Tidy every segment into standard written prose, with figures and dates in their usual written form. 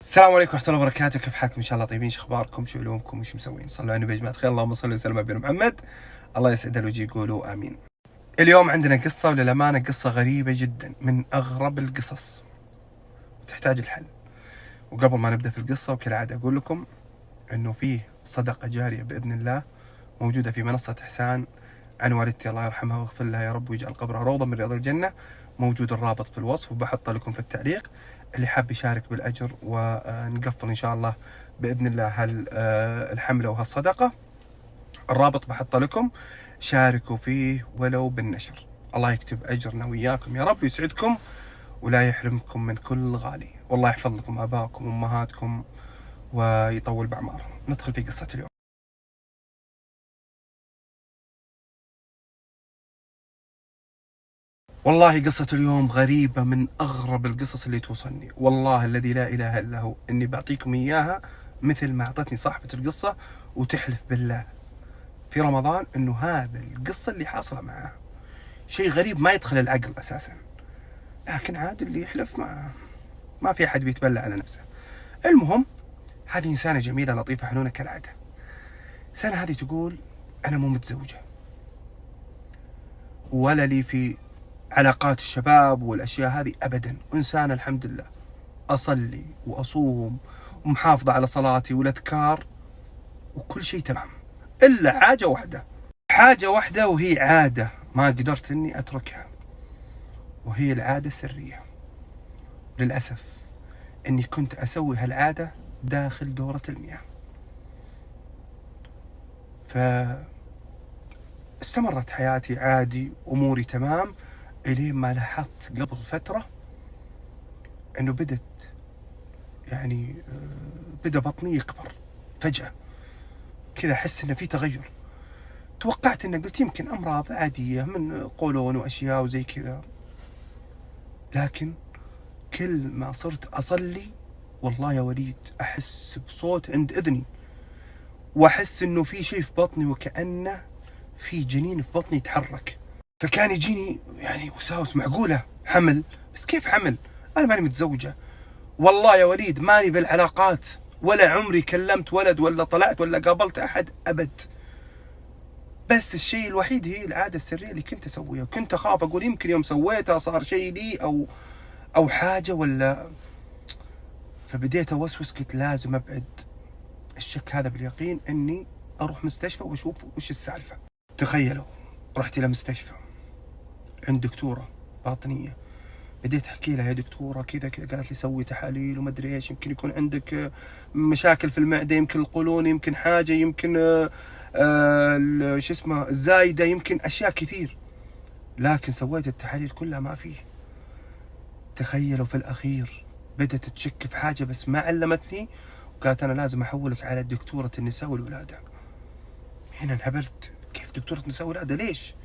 السلام عليكم ورحمة الله وبركاته. كيف حالكم؟ إن شاء الله طيبين. شو أخباركم؟ شو علومكم؟ وش مسوين؟ صلوا على النبي يا جماعة خير. اللهم صل وسلم على محمد. الله يسعد الوجه، قولوا آمين. اليوم عندنا قصة، وللأمانة قصة غريبة جدا، من أغرب القصص تحتاج الحل. وقبل ما نبدأ في القصة وكالعادة أقول لكم إنه فيه صدقة جارية بإذن الله موجودة في منصة إحسان عن والدتي، الله يرحمها ويغفر لها يا رب ويجعل قبرها روضة من رياض الجنة. موجود الرابط في الوصف وبحطه لكم في التعليق. اللي حاب يشارك بالأجر ونقفل إن شاء الله بإذن الله الحملة وهالصدقة، الرابط بحطه لكم، شاركوا فيه ولو بالنشر. الله يكتب أجرنا وياكم يا رب، يسعدكم ولا يحرمكم من كل غالي، والله يحفظ لكم آباءكم وأمهاتكم ويطول بأعمارهم. ندخل في قصة اليوم. والله قصة اليوم غريبة، من أغرب القصص اللي توصلني، والله الذي لا إله إلا هو إني بعطيكم إياها مثل ما أعطتني صاحبة القصة، وتحلف بالله في رمضان إنه هذا القصة اللي حاصلة معها شيء غريب ما يدخل العقل أساسا، لكن عاد اللي يحلف ما في أحد بيتبلى على نفسه. المهم، هذه إنسانة جميلة لطيفة حنونة كالعادة. الإنسانة هذه تقول أنا مو متزوجة، ولا لي في علاقات الشباب والأشياء هذه أبدا، إنسانة الحمد لله أصلي وأصوم ومحافظة على صلاتي والأذكار وكل شيء تمام، إلا حاجة واحدة وهي عادة ما قدرت إني أتركها، وهي العادة السرية. للأسف إني كنت أسوي هالعادة داخل دورة المياه. فاستمرت حياتي عادي، أموري تمام، إلين ما لاحظت قبل فترة إنه بدأ بطني يكبر فجأة كذا، أحس إنه في تغير. توقعت إنه، قلت يمكن أمراض عادية من قولون وأشياء وزي كذا، لكن كل ما صرت أصلي والله يا وليد أحس بصوت عند إذني، وأحس إنه في شيء في بطني، وكأنه في جنين في بطني يتحرك. فكان يجيني وساوس، معقولة حمل؟ بس كيف حمل؟ أنا ماني متزوجة، والله يا وليد ماني بالعلاقات، ولا عمري كلمت ولد ولا طلعت ولا قابلت أحد أبد. بس الشيء الوحيد هي العادة السرية اللي كنت أسويها، وكنت أخاف أقول يمكن يوم سويتها صار شيء لي أو حاجة ولا. فبديت أوسوس، قلت لازم أبعد الشك هذا باليقين، إني أروح مستشفى وأشوف وش السالفة. تخيلوا، رحت إلى مستشفى عند دكتورة باطنية. بديت أحكي لها يا دكتورة كذا كذا، قالت لي سوي تحاليل وما أدري إيش، يمكن يكون عندك مشاكل في المعدة، يمكن القولون، يمكن حاجة، يمكن شو اسمه الزايدة، يمكن أشياء كثير. لكن سويت التحاليل كلها ما فيه. تخيلوا في الأخير بدأت تشك في حاجة بس ما علمتني، وقالت أنا لازم أحولك على دكتورة النساء والولادة. هنا انهبلت، كيف دكتورة النساء والولادة؟ ليش؟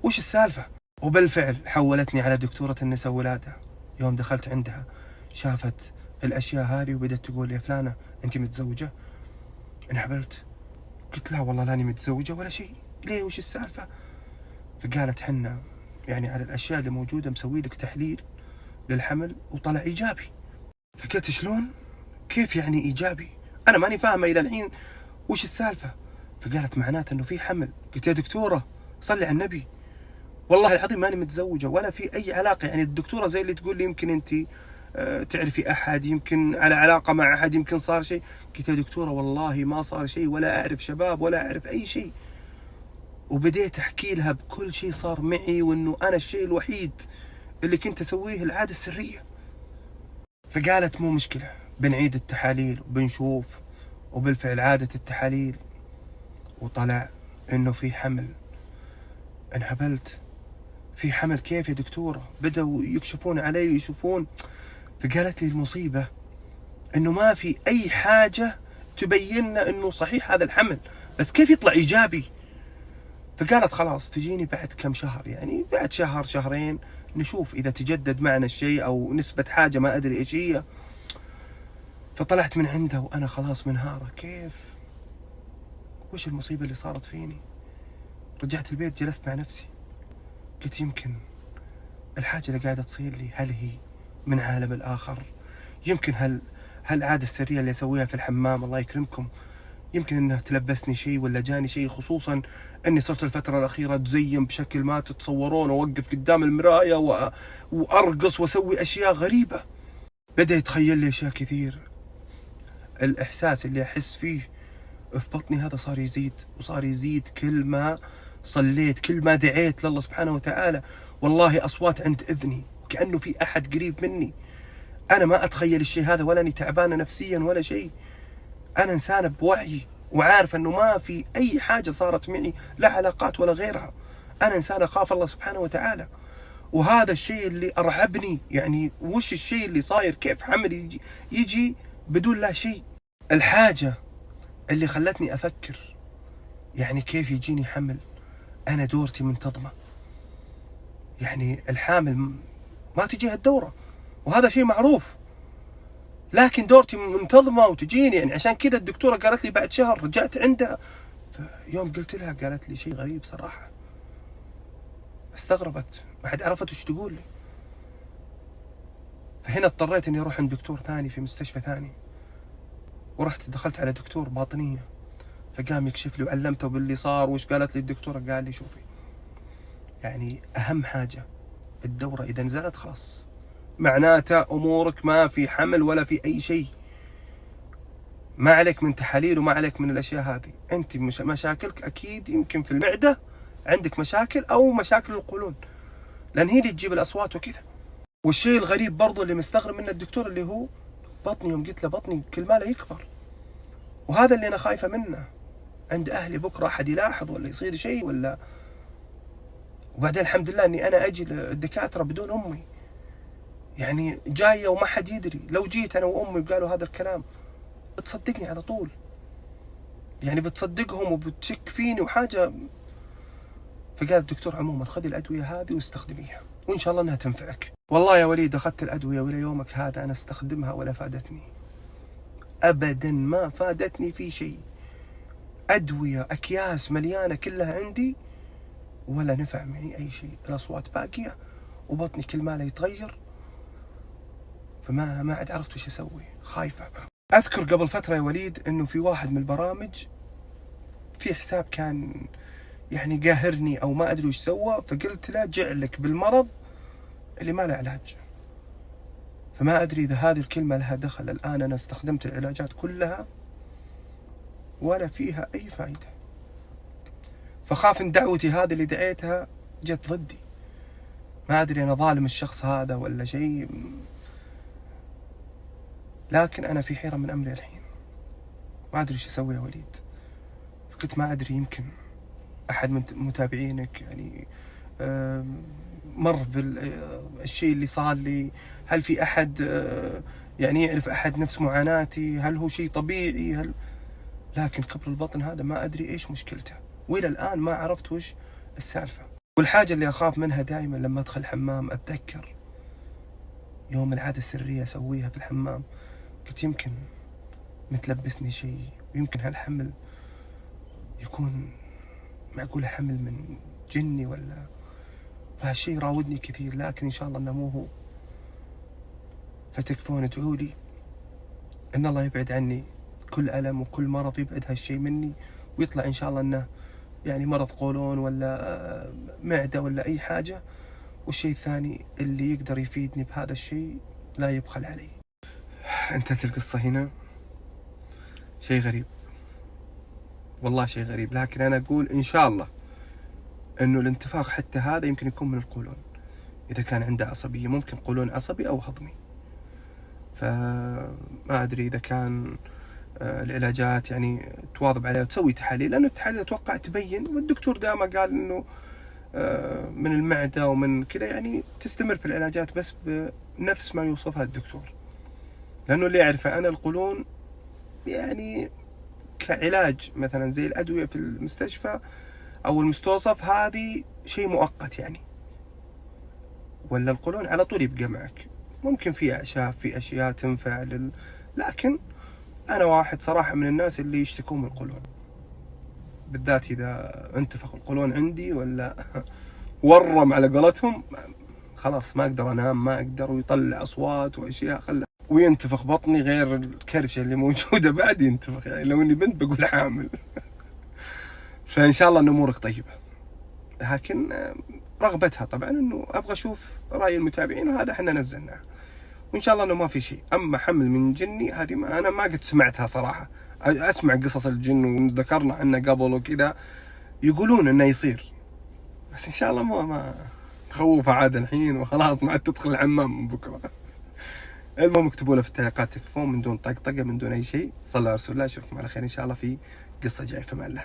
وش السالفة؟ وبالفعل حولتني على دكتورة النساء والولادة. يوم دخلت عندها شافت الأشياء هذه وبدأت تقول لي يا فلانة أنت متزوجة؟ انهبلت، قلت لا والله لاني متزوجة ولا شيء. ليه؟ وش السالفة؟ فقالت حنا على الأشياء اللي موجودة مسوي لك تحليل للحمل وطلع إيجابي. فقلت شلون؟ كيف يعني إيجابي؟ أنا ماني فاهمة إلى الحين وش السالفة. فقالت معناته إنه في حمل. قلت يا دكتورة صلي على النبي، والله العظيم ماني متزوجة ولا في أي علاقة. الدكتورة زي اللي تقول لي يمكن أنت تعرفي أحد، يمكن على علاقة مع أحد، يمكن صار شيء. قلت يا دكتورة والله ما صار شيء، ولا أعرف شباب ولا أعرف أي شيء. وبديت أحكي لها بكل شيء صار معي، وإنه أنا الشيء الوحيد اللي كنت أسويه العادة السرية. فقالت مو مشكلة، بنعيد التحاليل وبنشوف. وبالفعل عادت التحاليل وطلع إنه في حمل. انهبلت، في حمل كيف يا دكتورة؟ بدأوا يكشفون علي ويشوفون. فقالت لي المصيبة إنه ما في أي حاجة تبين لنا إنه صحيح هذا الحمل، بس كيف يطلع إيجابي؟ فقالت خلاص تجيني بعد كم شهر، بعد شهر شهرين نشوف إذا تجدد معنا الشيء أو نسبة حاجة ما أدري إيش هي. فطلعت من عنده وأنا خلاص منهارة، كيف؟ وش المصيبة اللي صارت فيني؟ رجعت البيت جلست مع نفسي، قلت يمكن الحاجة اللي قاعدة تصير لي هل هي من عالم الآخر؟ يمكن هل هالعادة السرية اللي أسويها في الحمام الله يكرمكم يمكن انها تلبسني شيء ولا جاني شيء، خصوصا اني صرت الفترة الأخيرة أتزين بشكل ما تتصورون، وأوقف قدام المراية وأرقص وأسوي أشياء غريبة. بدأ يتخيل لي أشياء كثير. الإحساس اللي أحس فيه في بطني هذا صار يزيد وصار يزيد كل ما صليت، كل ما دعيت لله سبحانه وتعالى. والله أصوات عند إذني وكأنه في أحد قريب مني. أنا ما أتخيل الشيء هذا، ولا أني تعبانة نفسيا ولا شيء. أنا إنسانة بوعي وعارف أنه ما في أي حاجة صارت معي لا علاقات ولا غيرها. أنا إنسانة أخاف الله سبحانه وتعالى، وهذا الشيء اللي أرعبني. يعني وش الشيء اللي صاير؟ كيف حمل يجي بدون لا شيء؟ الحاجة اللي خلتني أفكر يعني كيف يجيني حمل، أنا دورتي منتظمة. يعني الحامل ما تجيها الدورة وهذا شيء معروف، لكن دورتي منتظمة وتجيني. يعني عشان كذا الدكتورة قالت لي بعد شهر، رجعت عندها يوم قلت لها قالت لي شيء غريب صراحة، استغربت، ما حد عرفت وش تقول لي. فهنا اضطريت اني اروح عند دكتور ثاني في مستشفى ثاني، ورحت دخلت على دكتور باطنية، فقام يكشف لي وعلمته باللي صار. وش قالت لي الدكتورة؟ قال لي شوفي، يعني اهم حاجة الدورة اذا نزلت خلاص معناته امورك ما في حمل ولا في اي شيء، ما عليك من تحاليل وما عليك من الاشياء هذه. انت مشاكلك اكيد يمكن في المعدة عندك مشاكل او مشاكل القولون، لان هي اللي تجيب الاصوات وكذا. والشيء الغريب برضو اللي مستغرب منه الدكتور اللي هو بطني، يوم قلت له بطني كل ما له يكبر، وهذا اللي انا خايفة منه عند اهلي، بكرة احد يلاحظ ولا يصير شيء ولا. وبعدين الحمد لله اني انا اجي للدكاترة بدون امي، يعني جاية وما حد يدري. لو جيت انا وامي وقالوا هذا الكلام بتصدقني على طول، يعني بتصدقهم وبتشك فيني وحاجة. فقال الدكتور عموما خذي الأدوية هذه واستخدميها وإن شاء الله أنها تنفعك. والله يا وليد أخذت الأدوية وإلى يومك هذا أنا استخدمها ولا فادتني أبدا، ما فادتني في شيء. أدوية أكياس مليانة كلها عندي ولا نفع معي أي شيء. الأصوات باقية وبطني كل ما لا يتغير، فما عاد عرفت وش أسوي، خايفة. أذكر قبل فترة يا وليد أنه في واحد من البرامج في حساب كان يعني قاهرني أو ما أدري وش سوى، فقلت له جعلك بالمرض اللي ما له علاج. فما أدري إذا هذه الكلمة لها دخل. الآن أنا استخدمت العلاجات كلها ولا فيها أي فائدة، فخاف إن دعوتي هذه اللي دعيتها جت ضدي. ما أدري أنا ظالم الشخص هذا ولا شيء، لكن أنا في حيرة من أمري الحين، ما أدري إيش أسوي يا وليد. كنت ما أدري يمكن أحد من متابعينك يعني مر بالشيء اللي صار لي، هل في أحد يعني يعرف أحد نفس معاناتي؟ هل هو شيء طبيعي؟ لكن كبر البطن هذا ما أدري إيش مشكلته، وإلى الآن ما عرفت وش السالفة. والحاجة اللي أخاف منها دائما لما أدخل الحمام، أتذكر يوم العادة السرية أسويها في الحمام، قلت يمكن متلبسني شيء، ويمكن هالحمل يكون معقول حمل من جني ولا. فهالشيء راودني كثير، لكن إن شاء الله أنه مو هو. فتكفون ادعوا لي أن الله يبعد عني كل ألم وكل مرض، يبعد هالشيء مني، ويطلع إن شاء الله أنه يعني مرض قولون ولا معدة ولا أي حاجة. والشيء الثاني اللي يقدر يفيدني بهذا الشيء لا يبخل علي. انتهت القصة هنا. شيء غريب والله، شيء غريب، لكن أنا أقول إن شاء الله أنه الانتفاخ حتى هذا يمكن يكون من القولون. إذا كان عنده عصبية ممكن قولون عصبي أو هضمي. فما أدري إذا كان العلاجات يعني تواظب عليها وتسوي تحاليل، لأنه التحاليل أتوقع تبين، والدكتور دائما قال أنه من المعدة ومن كذا، يعني تستمر في العلاجات بس بنفس ما يوصفها الدكتور. لأنه اللي أعرفه أنا القولون يعني كعلاج مثلا زي الأدوية في المستشفى أو المستوصف، هذه شيء مؤقت يعني، ولا القولون على طول يبقى معك. ممكن في أعشاب في أشياء تنفع لكن أنا واحد صراحة من الناس اللي يشتكون من القولون، بالذات إذا انتفخ القولون عندي ولا ورم على قولتهم، خلاص ما أقدر أنام، ما أقدر، ويطلع أصوات وأشياء وينتفخ بطني غير الكرشة اللي موجودة بعد ينتفخ، يعني لو اني بنت بقول حامل. فان شاء الله ان امورك طيبة، لكن رغبتها طبعا انه ابغى اشوف راي المتابعين، وهذا احنا نزلناه، وان شاء الله انه ما في شيء. اما حمل من جني هذه انا ما قد سمعتها صراحة. اسمع قصص الجن وذكرنا عنه قبل وكذا، يقولون انه يصير، بس ان شاء الله ما تخوف عاد الحين وخلاص ما عاد تدخل الحمام من بكره. المهم اكتبوا لنا في التعليقات تكفون من دون طقطقه من دون اي شيء. صلى على رسول الله. اشوفكم على خير ان شاء الله في قصه جايه. في امان الله.